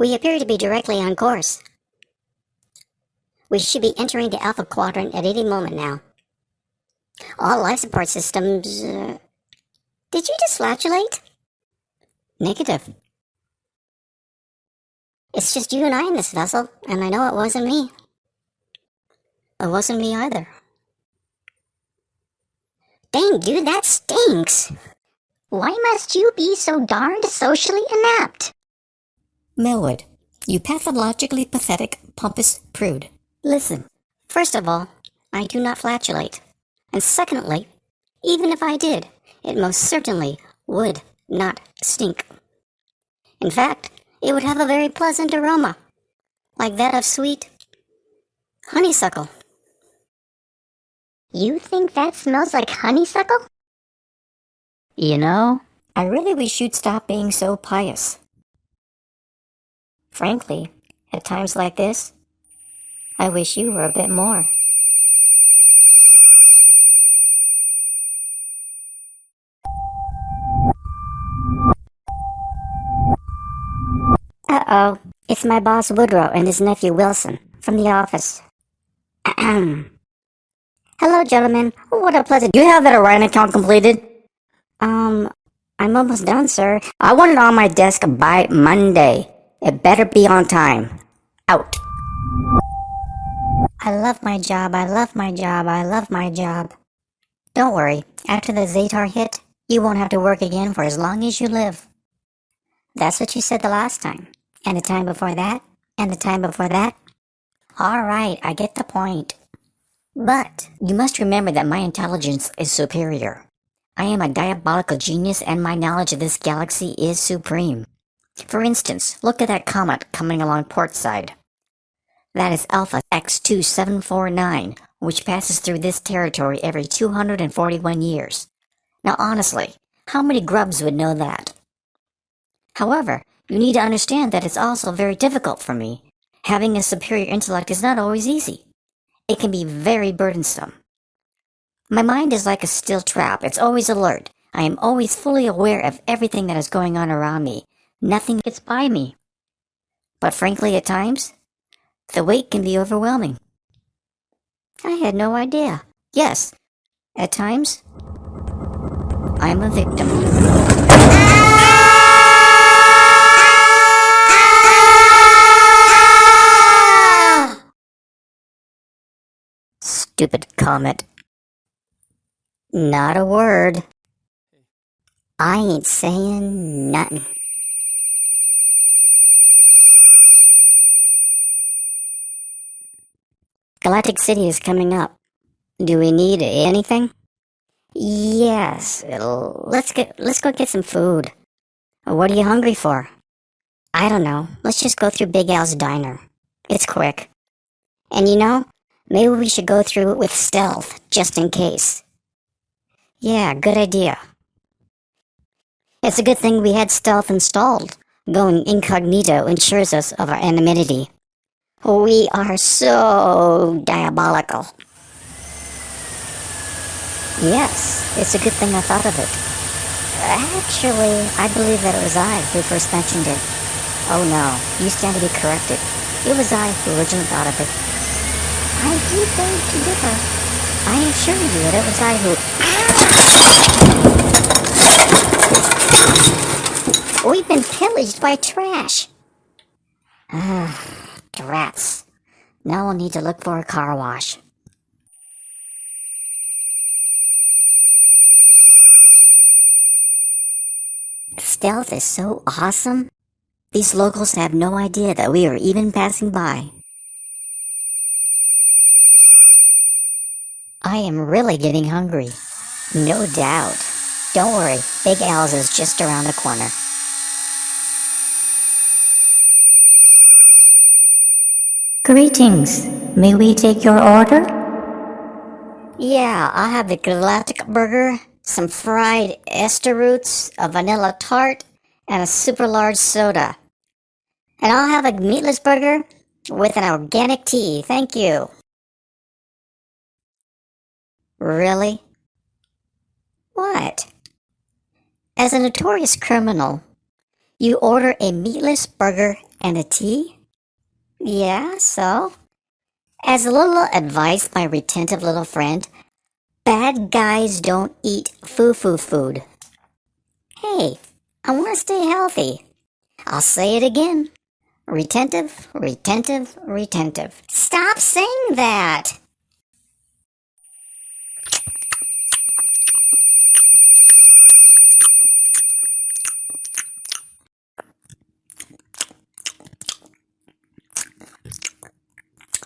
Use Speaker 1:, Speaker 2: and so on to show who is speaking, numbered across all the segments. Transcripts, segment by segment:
Speaker 1: We appear to be directly on course. We should be entering the Alpha Quadrant at any moment now. All life support systems... Did you just flatulate? Negative. It's just you and I in this vessel, and I know it wasn't me. It wasn't me either. Dang, dude, that stinks! Why must you be so darned socially inept?
Speaker 2: Millwood, you pathologically pathetic, pompous prude.
Speaker 1: Listen, first of all, I do not flatulate. And secondly, even if I did, it most certainly would not stink. In fact, it would have a very pleasant aroma, like that of sweet honeysuckle. You think that smells like honeysuckle? You know,
Speaker 2: I really wish you'd stop being so pious. Frankly, at times like this, I wish you were a bit more.
Speaker 1: Uh-oh, it's my boss Woodrow and his nephew Wilson from the office. Hello, gentlemen. What a pleasant...
Speaker 3: Do you have that Orion account completed?
Speaker 1: I'm almost done, sir.
Speaker 3: I want it on my desk by Monday. It better be on time. Out.
Speaker 1: I love my job, I love my job, I love my job. Don't worry, after the Zetar hit, you won't have to work again for as long as you live. That's what you said the last time. And the time before that, and the time before that. Alright, I get the point. But
Speaker 2: you must remember that my intelligence is superior. I am a diabolical genius and my knowledge of this galaxy is supreme. For instance, look at that comet coming along port side. That is Alpha X2749, which passes through this territory every 241 years. Now honestly, how many grubs would know that? However, you need to understand that it's also very difficult for me. Having a superior intellect is not always easy. It can be very burdensome. My mind is like a steel trap. It's always alert. I am always fully aware of everything that is going on around me. Nothing gets by me. But frankly, at times, the weight can be overwhelming. I had no idea. Yes, at times, I'm a victim. Stupid comet.
Speaker 1: not a word. I ain't saying nothing. Galactic City is coming up. Do we need anything? Yes, let's go get some food. What are you hungry for? I don't know. Let's just go through Big Al's diner. It's quick. And you know, maybe we should go through it with stealth, just in case. Yeah, good idea. It's a good thing we had stealth installed. Going incognito ensures us of our anonymity. We are so diabolical. Yes, it's a good thing I thought of it. Actually, I believe that it was I who first mentioned it. Oh no, you stand to be corrected. It was I who originally thought of it. I do beg to differ. I assure you that it was I who... We've been pillaged by trash. Rats. Now we'll need to look for a car wash. Stealth is so awesome. These locals have no idea that we are even passing by. I am really getting hungry. No doubt. Don't worry, Big Al's is just around the corner.
Speaker 2: Greetings. May we take your order?
Speaker 1: Yeah, I'll have the Galactic Burger, some fried ester roots, a vanilla tart, and a super large soda. And I'll have a meatless burger with an organic tea, thank you. Really? What? As a notorious criminal, You order a meatless burger and a tea? Yeah, so? As a little advice, my retentive little friend, bad guys don't eat foo-foo food. Hey, I want to stay healthy. I'll say it again. Retentive, retentive, retentive. Stop saying that!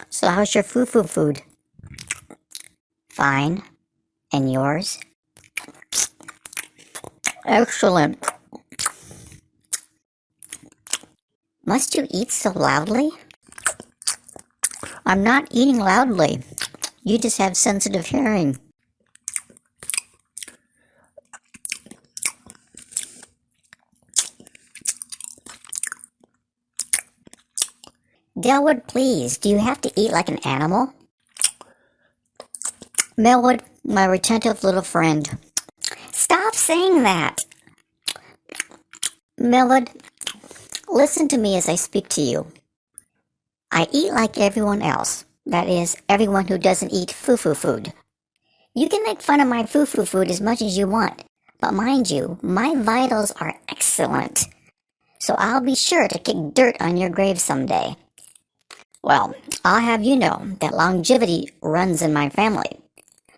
Speaker 1: So how's your foo-foo food? Fine. And yours? Excellent. Must you eat so loudly? I'm not eating loudly. You just have sensitive hearing. Delwood, please, do you have to eat like an animal? Melwood, my retentive little friend. Stop saying that. Melwood, listen to me as I speak to you. I eat like everyone else. That is, everyone who doesn't eat foo-foo food. You can make fun of my foo-foo food as much as you want, but mind you, my vitals are excellent. So I'll be sure to kick dirt on your grave someday. Well, I'll have you know that longevity runs in my family.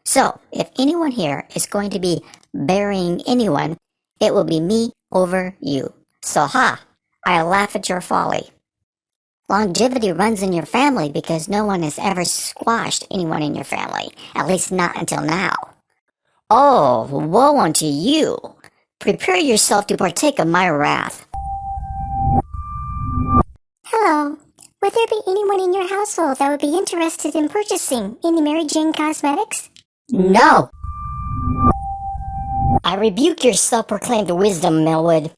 Speaker 1: So, if anyone here is going to be burying anyone, it will be me over you. So I laugh at your folly. Longevity runs in your family because no one has ever squashed anyone in your family, at least not until now. Oh, woe unto you! Prepare yourself to partake of my wrath. Hello. Would there be anyone in your household that would be interested in purchasing any Mary Jane cosmetics? No! I rebuke your self-proclaimed wisdom, Melwood.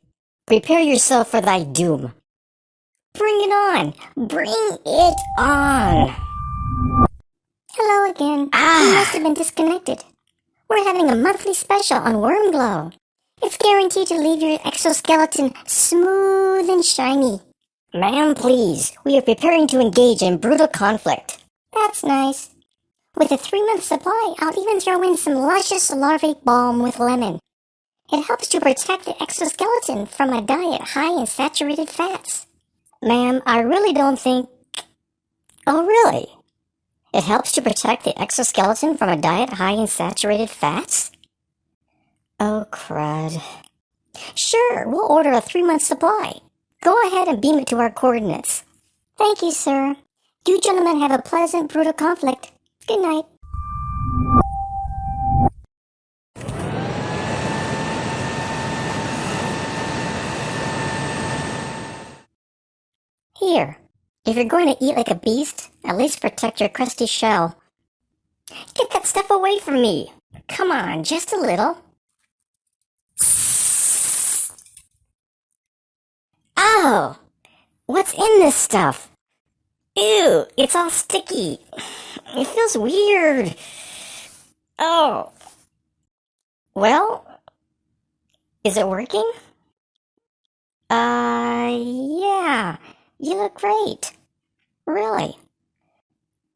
Speaker 1: Prepare yourself for thy doom. Bring it on! Bring it on! Hello again. You must have been disconnected. We're having a monthly special on Wormglow. It's guaranteed to leave your exoskeleton smooth and shiny. Ma'am, please. We are preparing to engage in brutal conflict. That's nice. With a 3-month supply, I'll even throw in some luscious larvae balm with lemon. It helps to protect the exoskeleton from a diet high in saturated fats. Ma'am, I really don't think... Oh, really? It helps to protect the exoskeleton from a diet high in saturated fats? Oh, crud. Sure, we'll order a 3-month supply. Go ahead and beam it to our coordinates. Thank you, sir. You gentlemen have a pleasant, brutal conflict. Good night. Here, if you're going to eat like a beast, at least protect your crusty shell. Get that stuff away from me. Come on, just a little. Oh! What's in this stuff? Ew, it's all sticky. It feels weird. Oh. Well, is it working? Yeah. You look great. Really.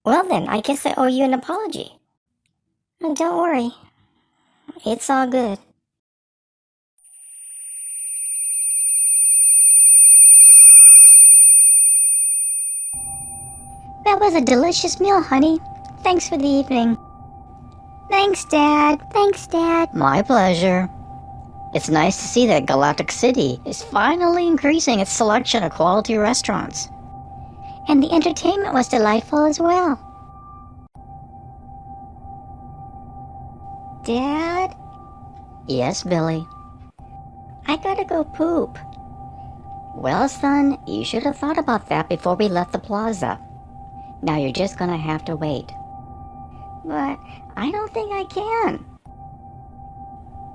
Speaker 1: Well then, I guess I owe you an apology. Don't worry. It's all good. That was a delicious meal, honey. Thanks for the evening. Thanks, Dad. Thanks, Dad. My pleasure. It's nice to see that Galactic City is finally increasing its selection of quality restaurants. And the entertainment was delightful as well. Dad? Yes, Billy. I gotta go poop. Well, son, you should have thought about that before we left the plaza. Now you're just gonna have to wait. But I don't think I can.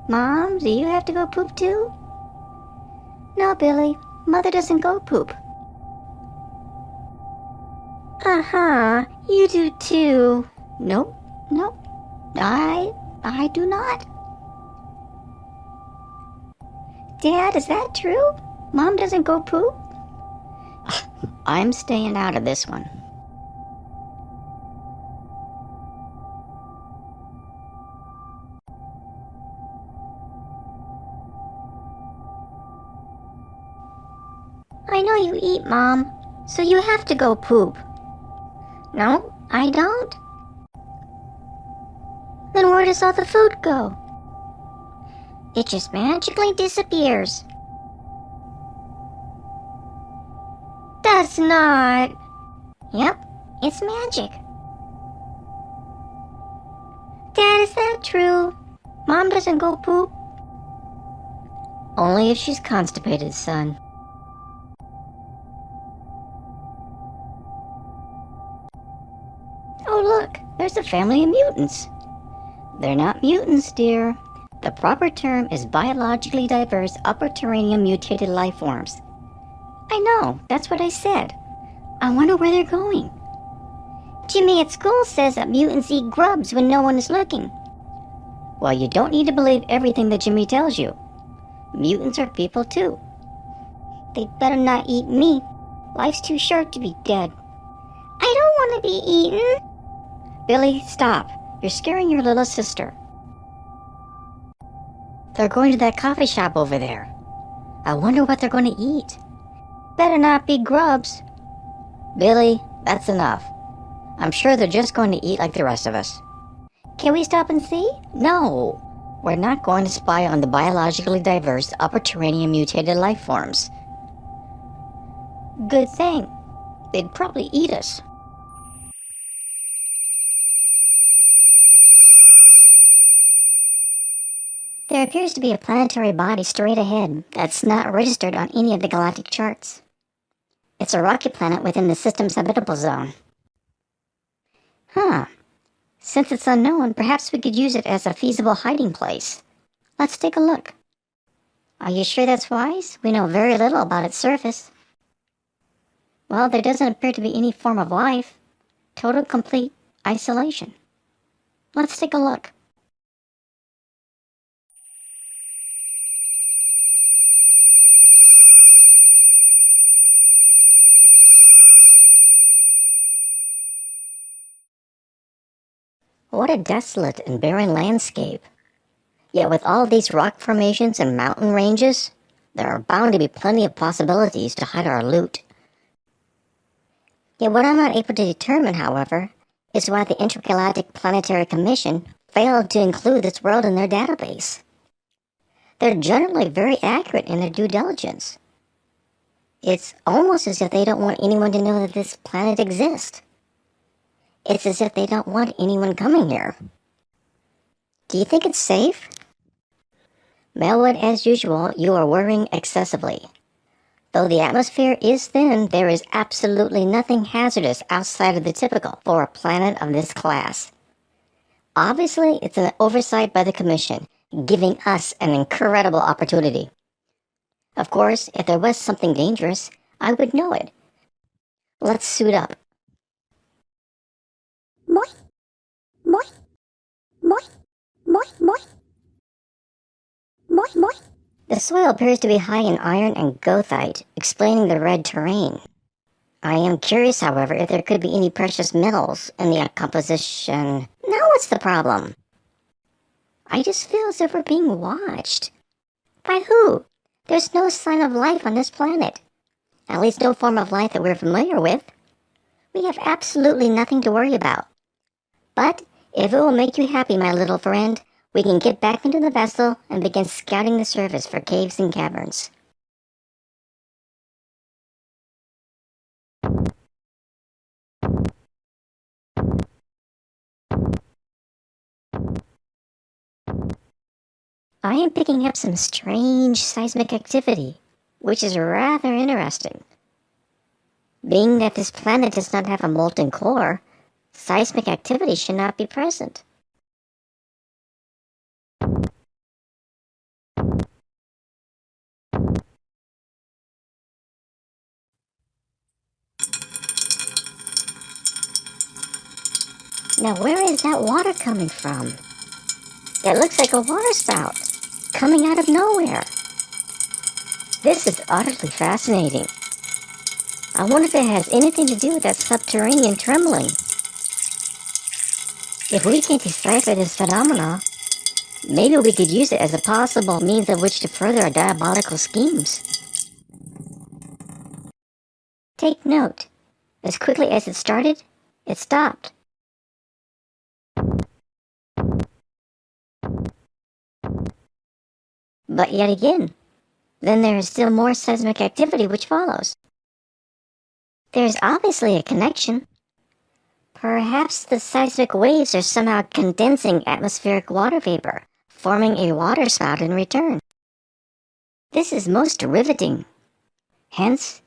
Speaker 1: Mom, do you have to go poop too? No, Billy. Mother doesn't go poop. Uh-huh. You do too. Nope. I do not. Dad, is that true? Mom doesn't go poop?
Speaker 2: I'm staying out of this one.
Speaker 1: I know you eat, Mom, so you have to go poop. No, I don't. Then where does all the food go? It just magically disappears. That's not... Yep, it's magic. Dad, is that true? Mom doesn't go poop?
Speaker 2: Only if she's constipated, son. Oh, look, there's a family of mutants. They're not mutants, dear. The proper term is biologically diverse upper terranean mutated life forms. I know, that's what I said. I wonder where they're going.
Speaker 1: Jimmy at school says that mutants eat grubs when no one is looking.
Speaker 2: Well, you don't need to believe everything that Jimmy tells you. Mutants are people too.
Speaker 1: They'd better not eat me. Life's too short to be dead. I don't want to be eaten.
Speaker 2: Billy, stop. You're scaring your little sister. They're going to that coffee shop over there. I wonder what they're going to eat.
Speaker 1: Better not be grubs.
Speaker 2: Billy, that's enough. I'm sure they're just going to eat like the rest of us.
Speaker 1: Can we stop and see?
Speaker 2: No, we're not going to spy on the biologically diverse upper terranean mutated life forms.
Speaker 1: Good thing.
Speaker 2: They'd probably eat us.
Speaker 1: There appears to be a planetary body straight ahead that's not registered on any of the galactic charts. It's a rocky planet within the system's habitable zone. Huh. Since it's unknown, perhaps we could use it as a feasible hiding place. Let's take a look. Are you sure that's wise? We know very little about its surface. Well, there doesn't appear to be any form of life. Total, complete isolation. Let's take a look. What a desolate and barren landscape. Yet with all these rock formations and mountain ranges, there are bound to be plenty of possibilities to hide our loot. Yet what I'm not able to determine, however, is why the Intergalactic Planetary Commission failed to include this world in their database. They're generally very accurate in their due diligence. It's almost as if they don't want anyone to know that this planet exists. It's as if they don't want anyone coming here. Do you think it's safe? Melwood, as usual, you are worrying excessively. Though the atmosphere is thin, there is absolutely nothing hazardous outside of the typical for a planet of this class. Obviously, it's an oversight by the Commission, giving us an incredible opportunity. Of course, if there was something dangerous, I would know it. Let's suit up. Moink, moink, moink, moink, moink, moink, moink. The soil appears to be high in iron and goethite, explaining the red terrain. I am curious, however, if there could be any precious metals in the composition. Now what's the problem? I just feel as if we're being watched. By who? There's no sign of life on this planet. At least no form of life that we're familiar with. We have absolutely nothing to worry about. But if it will make you happy, my little friend, we can get back into the vessel and begin scouting the surface for caves and caverns. I am picking up some strange seismic activity, which is rather interesting. Being that this planet does not have a molten core, seismic activity should not be present. Now where is that water coming from? It looks like a water spout, coming out of nowhere. This is utterly fascinating. I wonder if it has anything to do with that subterranean trembling. If we can decipher this phenomena, maybe we could use it as a possible means of which to further our diabolical schemes. Take note. As quickly as it started, it stopped. But yet again, then there is still more seismic activity which follows. There is obviously a connection. Perhaps the seismic waves are somehow condensing atmospheric water vapor, forming a water spout in return. This is most riveting. Hence,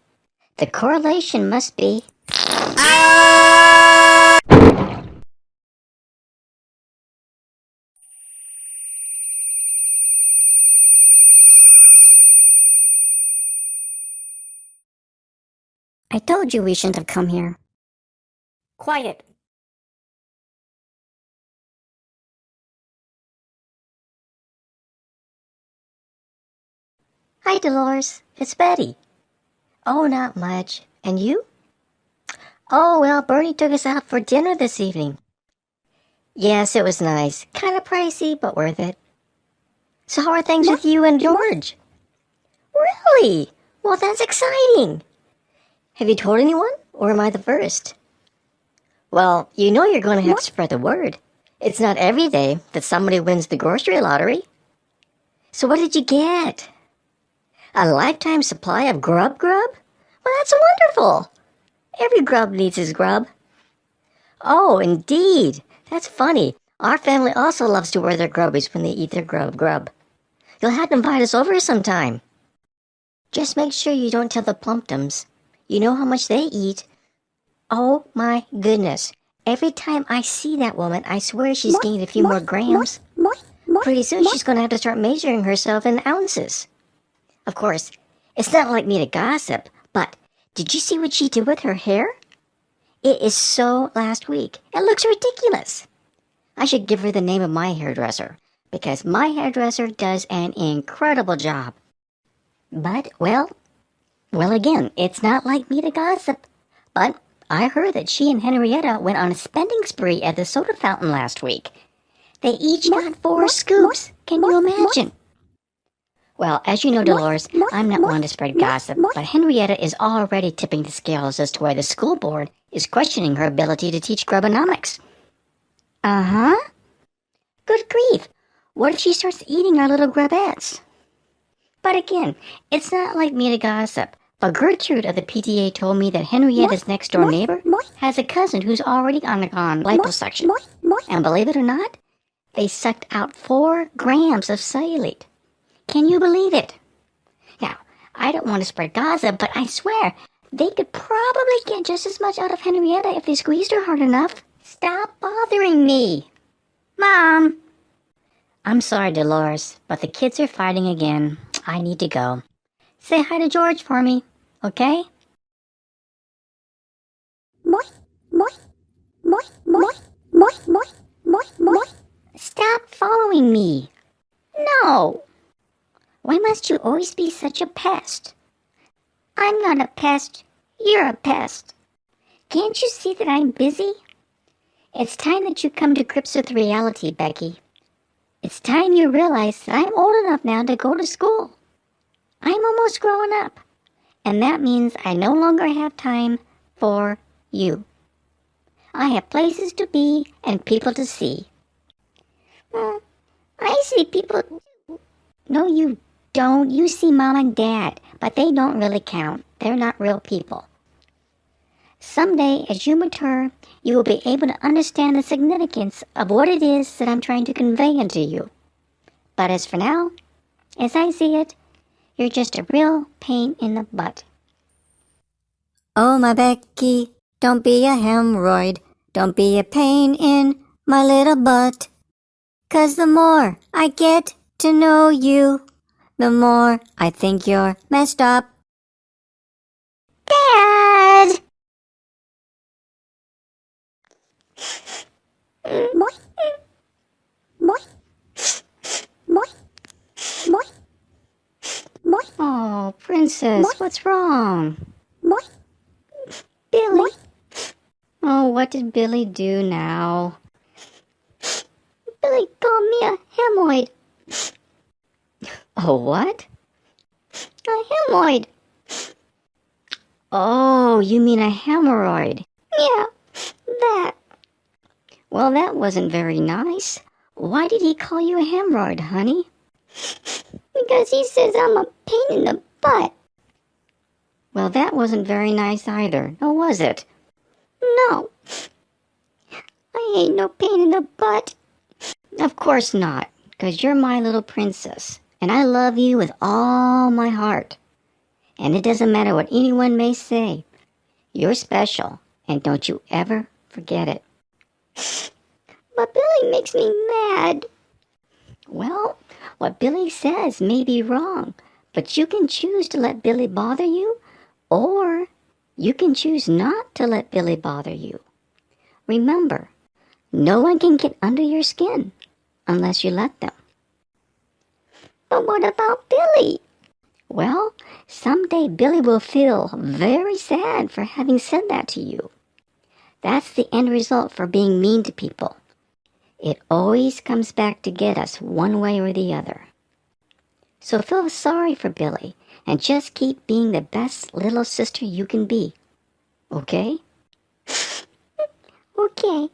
Speaker 1: the correlation must be... I told you we shouldn't have come here. Quiet. Hi, Dolores. It's Betty. Oh, not much. And you? Oh, well, Bernie took us out for dinner this evening. Yes, it was nice. Kind of pricey, but worth it. So how are things with you and George? Really? Well, that's exciting. Have you told anyone, or am I the first? Well, you know you're going to have to spread the word. It's not every day that somebody wins the grocery lottery. So what did you get? A lifetime supply of grub? Well, that's wonderful. Every grub needs his grub. Oh, indeed. That's funny. Our family also loves to wear their grubbies when they eat their grub. You'll have to invite us over sometime. Just make sure you don't tell the Plumptons. You know how much they eat. Oh, my goodness. Every time I see that woman, I swear she's gained a few more grams. Pretty soon she's going to have to start measuring herself in ounces. Of course, it's not like me to gossip, but did you see what she did with her hair? It is so last week. It looks ridiculous. I should give her the name of my hairdresser, because my hairdresser does an incredible job. But, well, again, it's not like me to gossip. But I heard that she and Henrietta went on a spending spree at the soda fountain last week. They each got 4 scoops. Can you imagine? Well, as you know, Dolores, I'm not one to spread gossip, but Henrietta is already tipping the scales as to why the school board is questioning her ability to teach grubonomics. Uh-huh. Good grief. What if she starts eating our little grubettes? But again, it's not like me to gossip. But Gertrude of the PTA told me that Henrietta's next-door neighbor has a cousin who's already undergone liposuction. And believe it or not, they sucked out 4 grams of cellulite. Can you believe it? Now, I don't want to spread gossip, but I swear, they could probably get just as much out of Henrietta if they squeezed her hard enough. Stop bothering me. Mom! I'm sorry, Dolores, but the kids are fighting again. I need to go. Say hi to George for me, okay? Stop following me. No. Why must you always be such a pest? I'm not a pest. You're a pest. Can't you see that I'm busy? It's time that you come to grips with reality, Becky. It's time you realize that I'm old enough now to go to school. I'm almost grown up, and that means I no longer have time for you. I have places to be and people to see. Well, I see people. No, you don't. You see Mom and Dad, but they don't really count. They're not real people. Someday, as you mature, you will be able to understand the significance of what it is that I'm trying to convey into you. But as for now, as I see it, you're just a real pain in the butt.
Speaker 3: Oh, my Becky, don't be a hemorrhoid. Don't be a pain in my little butt. 'Cause the more I get to know you, the more I think you're messed up.
Speaker 1: Dad! Oh, Princess, what's wrong?
Speaker 3: Boing.
Speaker 1: Billy. Oh, what did Billy do now?
Speaker 3: Billy called me a hemoid.
Speaker 1: A what?
Speaker 3: A hemoid.
Speaker 1: Oh, you mean a hemorrhoid.
Speaker 3: Yeah, that.
Speaker 1: Well, that wasn't very nice. Why did he call you a hemorrhoid, honey?
Speaker 3: Because he says I'm a pain in the butt.
Speaker 1: Well, that wasn't very nice either, or was it?
Speaker 3: No. I ain't no pain in the butt.
Speaker 1: Of course not, 'cause you're my little princess, and I love you with all my heart. And it doesn't matter what anyone may say. You're special, and don't you ever forget it.
Speaker 3: But Billy makes me mad.
Speaker 1: Well, what Billy says may be wrong, but you can choose to let Billy bother you, or you can choose not to let Billy bother you. Remember, no one can get under your skin unless you let them.
Speaker 3: But what about Billy?
Speaker 1: Well, someday Billy will feel very sad for having said that to you. That's the end result for being mean to people. It always comes back to get us one way or the other. So feel sorry for Billy and just keep being the best little sister you can be. Okay?
Speaker 3: Okay.